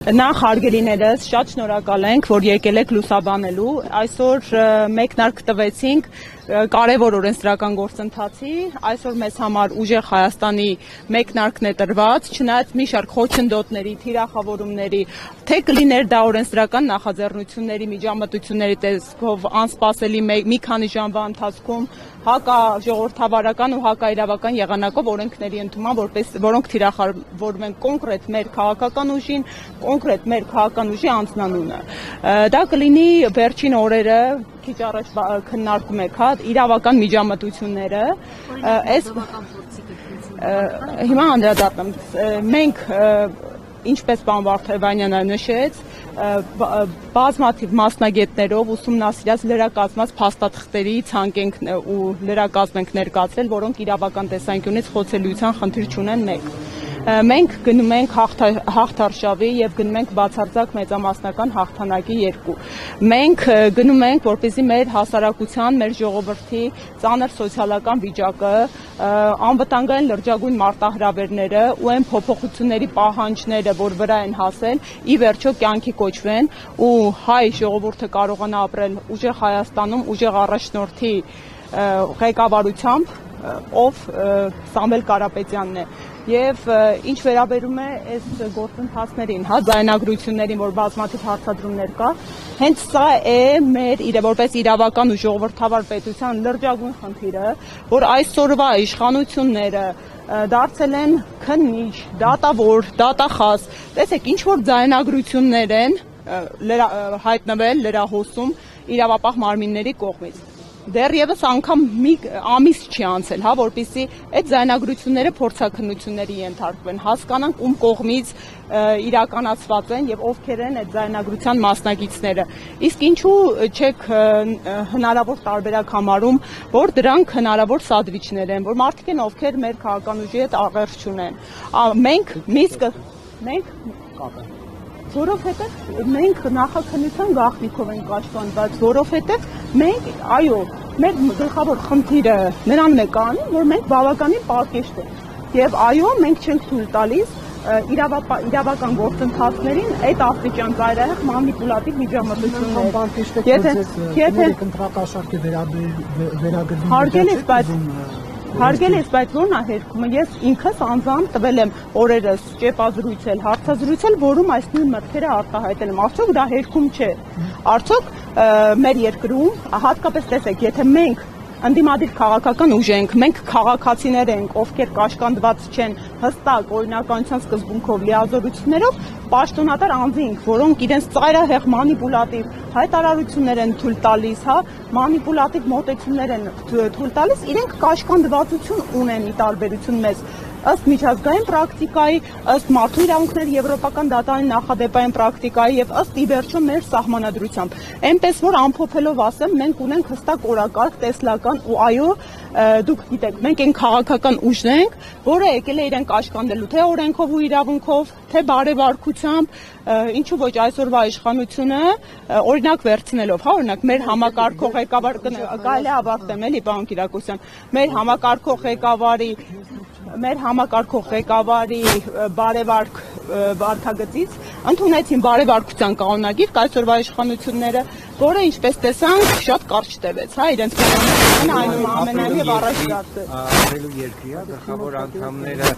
Նախ հարգելիներս, շատ շնորհակալ ենք, որ եկել եք լուսաբանելու։ Այսօր մեկնարկ տվեցինք կարևոր օրենսդրական գործընթացի, այսօր մեզ համար ուժեղ Հայաստանի մեկնարկն է տրված, չնայած մի շարք խոչընդոտների, թիրախավորումների, թե կլիներ դա օրենսդրական նախաձեռնությունների, միջամտությունների տեսքով անսպասելի մի քանի ժամվա ընթացքում հակաժողովրդավարական ու հակաիրավական եղանակով օրենքների ընդունման, որոնք թիրախավորում են կոնկրետ մեր քաղաքական ուժին, կոնկրետ մեր քաղաքական ուժի անձնանունը։ Դա կլինի վերջին օրերը, քիչ առաջ քննարկում եք, իրավական միջամտությունները, հիմա անդրադառնամ, մենք, ինչպես պարոն Վարդանյանը նշեց, բազմաթիվ մասնագետներով ուսումնասիրած լրակազմած փաստաթղթերի ցանկ ենք ու լրակազմ ենք ներկայացրել, որոնք իրավական տեսանկյունից խոցելիության խնդիր չունեն մեկ։ Մենք գնում ենք հաղթարշավի եւ գնում ենք բացարձակ մեծամասնական հաղթանակի երկու։ Մենք գնում ենք, որպեսզի մեր հասարակության, մեր ժողովրդի ծանր սոցիալական վիճակը, անվտանգային լրջագույն մարտահրավերները ու այն փոփոխությունների պահանջները, որ վրա են հասել, ի վերջո կյանքի կոչվեն ու հայ ժողովուրդը կարողանա ապրել ուժեղ Հայաստանում, ուժեղ առաջնորդի ղեկավարությամբ, ով Սամվել Կարապետյանն է։ Եվ ինչ վերաբերում է այս գործընթացներին, ձայնագրություններին, որ բազմաթիվ հարցադրումներ կա, հենց սա է մեր որպես իրավական ու ժողովրդավար պետության լրջագույն խնդիրը, որ այսօրվա իշխանությունները դարձել են քննիչ, դատավոր, դատախազ, տեսեք, ինչ որ ձայնագրություններ են հայտնվել լրահոսում իրավապահ մարմինների կողմից։ Դեռևս անգամ մի ամիս չի անցել, որպեսզի այդ ձայնագրությունները փորձաքննությունների ենթարկվեն, հասկանանք ում կողմից իրականացված են եւ ովքեր են այդ ձայնագրության մասնակիցները։ Իսկ ինչու չեք հնարավոր տարբերակ համարում, որ դրանք հնարավոր սադվիչներ են, որ մարդիկ են, ովքեր մեր քաղաքական ուժի հետ աղերս չունեն։ Որովհետև մենք նախաքննության գաղտնիքով ենք կաշկանդված, որովհետև մենք, այո, մեր գլխավոր խնդիրը նրան է կանում, որ մենք բավականին պարկեշտ ենք։ Եվ այո, մենք չենք թույլ տալիս իրավական գործընթացներին այդ աստիճան ծայրահեղ մանիպուլատիվ միջամտություններ։ Հարգել ես, բայց ո՞րն է հերկումը, ես ինքս անձամբ տվել եմ օրերս ճեպազրույցել, հարցազրույցել, որում այս նույն մտքերը արտահայտել եմ, արդյոք դա հերքում չէ, արդյոք մեր երկրում, հատկապես տեսեք, եթե մենք ընդդիմադիր քաղաքական ուժ ենք, մենք քաղաքացիներ ենք, ովքեր կաշկանդված չեն հստակ օրինականության սկզբունքով լիազորություններով, պաշտոնատար անձինք, որոնք իրենց ծայրահեղ մանիպուլատիվ հայտարարություններ են թույլ տալիս, մանիպուլատիվ մոտեցումներ են թույլ տալիս, իրենք կաշկանդվածություն ունեն ի տարբերություն մեզ, ըստ միջազգային պրակտիկայի, ըստ մարդու իրավունքների եվրոպական դատարանի նախադեպային պրակտիկայի եւ ըստ ի վերջո մեր սահմանադրությամբ։ Այնպես որ ամփոփելով ասեմ, մենք ունենք հստակ օրակարգ, տեսլական ու այո, դուք գիտեք, մենք այն քաղաքական ուժն ենք, որը եկել է իրեն կաշկանդելու թե օրենքով ու իրավունքով, թե բարեվարքությամբ, ինչու ոչ այսօրվա իշխանությունը օրինակ վերցնելով, օրինակ մեր համակարգող ղեկավար կարելի է ավարտեմ, էլի պարոն Կիրակոսյան, մեր համակարգող ղեկավարի բարեվարք վարքագծից ընդունեցին բարեվարկության կանոնագիր այսօրվա իշխանությունները, որը ինչպես տեսանք շատ կարճ տևեց, իրենց պայմանները այնուամենայնիվ առաջ դարձել։ Ապրելու երկրի գլխավոր անդամները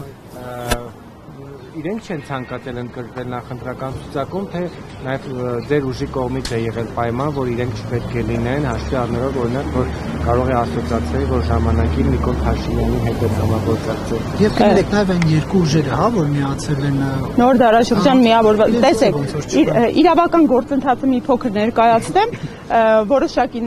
իրենք չեն ցանկացել ընդգրկվել նախընտրական ցուցակում, թե նաև ձեր ուժի կողմից է եղել պայման, որ իրենք չպետք է լինեն, հաշվի առնելով օրինակ, որ կարող է ասոցիացիայի, որ ժամանակին Նիկոլ Փաշինյանի հետ է համագործակցել։ Եվ կներեք նաև այն երկու ուժերը, որ միացել են նոր դարաշրջան միավորված։ Տեսեք, իրավական գործընթացը մի փոքր ներկայացնեմ, որոշակի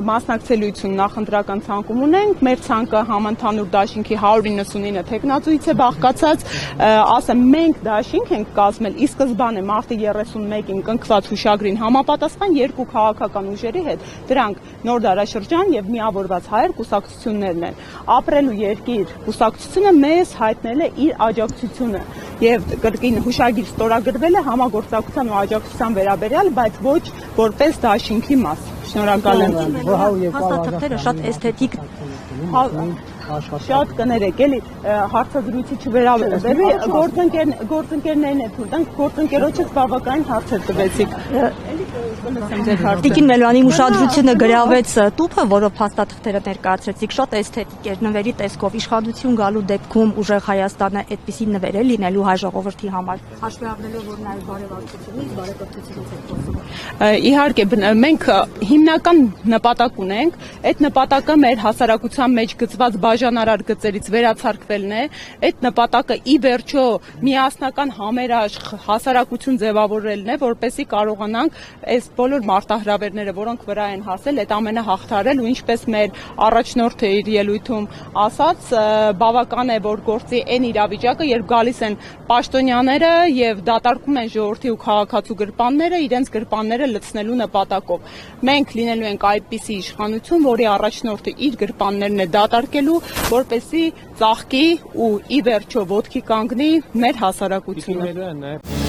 մասնակցելիություն նախընտրական ցանկում ունենք, մեր ցանկը համընդհանուր դաշինքի 199 թեկնածուից է բաղկացած, ասեմ մենք դաշինք ենք կազմել ի սկզբանե մարտի 31-ին կնքված հուշագրին համապատասխան երկու քաղաքական ուժերի հետ, դրանք նոր դարաշրջան եւ միավորված հայեր կուսակցություններն են։ Ապրելու երկիր կուսակցությունը մեզ հայտնել է իր աջակցությունը եւ կրկին հուշագիր ստորագրվել է համագործակցության ու աջակցության վերաբերյալ, բայց ոչ որպես դաշինքի մաս։ Շնորհակալ եմ։ Հաստատքները շատ էսթետիկ Շատ կներեք, էլի հարցադրույցի չվերաբերվի, գործընկերներն է թույլ տանք, գործընկերոջից բավականին հարցեր տվեցիք։ Էլի կլսեմ ձեր հարցը։ Տիկին Մելոյանի ուշադրությունը գրավեց տուփը, որով փաստաթղթերը ներկայացրեցիք, շատ էսթետիկ էր նվերի տեսքով, իշխանություն գալու դեպքում ուժեղ Հայաստանը այդպիսի նվեր է լինելու հայ ժողովրդի համար։ Հաշվի առնելով, որ նաև բարեվարկությունից, բարեկրթությունից եք խոսում։ Իհարկե, մենք հիմնական նպատակ ունենք, այդ նպատակը մեր հասարակության մեջ գծված բաժանարար գծերից վերացարկվելն է, այդ նպատակը ի վերջո միասնական համերաշխ հասարակություն ձևավորելն է, որպեսզի կարողանանք այս բոլոր մարտահրավերները, որոնք վրա են հասել, այդ ամենը հաղթարել ու ինչպես մեր առաջնորդը իր ելույթում ասաց, բավական է, որ գործի այն իրավիճակը, երբ գալիս են պաշտոնյաները եւ դատարկում են ժողովրդի ու քաղաքացու գրպանները իրենց գրպանները լցնելու նպատակով։ Մենք լինելու ենք այդպիսի իշխանություն, որի առաջնորդը իր գրպաններն է դատարկելու, որպեսզի ծաղկի ու ի վերջո ոտքի կանգնի մեր հասարակությունը։